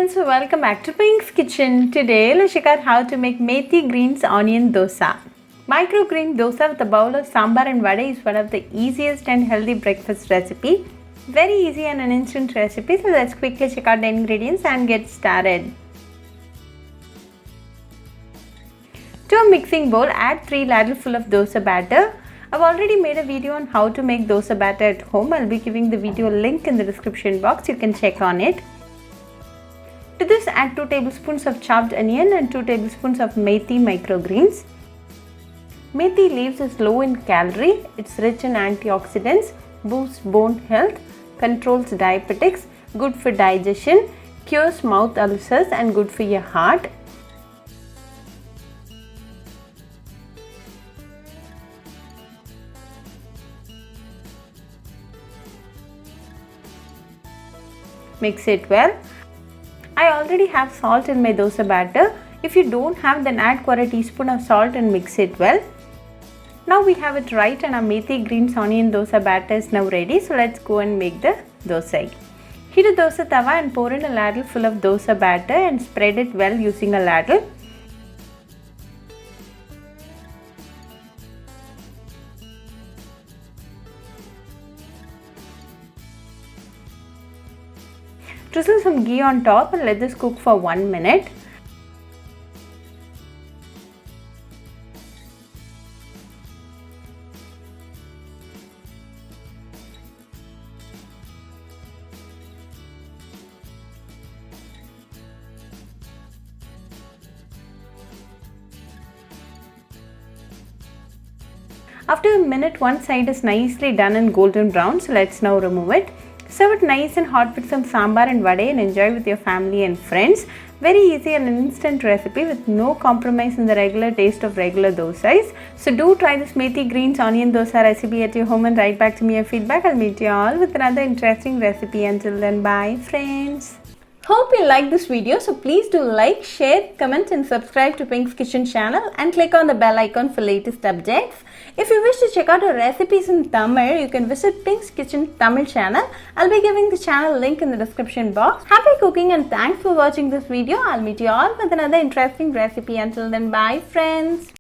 friends, welcome back to Pink's Kitchen. Today let's check out how to make methi greens onion dosa. Microgreen dosa with a bowl of sambar and vadai is one of the easiest and healthy breakfast recipe. Very easy and an instant recipe, so let's quickly check out the ingredients and get started. To a mixing bowl, add 3 ladle full of dosa batter. I've already made a video on how to make dosa batter at home. I'll be giving the video link in the description box. You can check on it. To this, add 2 tablespoons of chopped onion and 2 tablespoons of methi microgreens. Methi leaves is low in calorie. It's rich in antioxidants, boosts bone health, controls diabetics, good for digestion, cures mouth ulcers and good for your heart. Mix it well. I already have salt in my dosa batter. If you don't have, then add 1/4 teaspoon of salt and mix it well. Now we have it right and our methi greens onion dosa batter is now ready. So let's go and make the dosai. Heat a dosa tawa and pour in a ladle full of dosa batter and spread it well using a ladle. Drizzle some ghee on top and let this cook for 1 minute. After a minute, one side is nicely done and golden brown, so let's now remove it. Serve it nice and hot with some sambar and vadai and enjoy with your family and friends. Very easy and an instant recipe with no compromise in the regular taste of regular dosais. So do try this methi greens onion dosa recipe at your home and write back to me your feedback. I'll meet you all with another interesting recipe. Until then, bye friends. Hope you like this video, so please do like, share, comment and subscribe to Pink's Kitchen channel and click on the bell icon for latest updates. If you wish to check out our recipes in Tamil, you can visit Pink's Kitchen Tamil channel. I'll be giving the channel link in the description box. Happy cooking and thanks for watching this video. I'll meet you all with another interesting recipe. Until then, bye friends.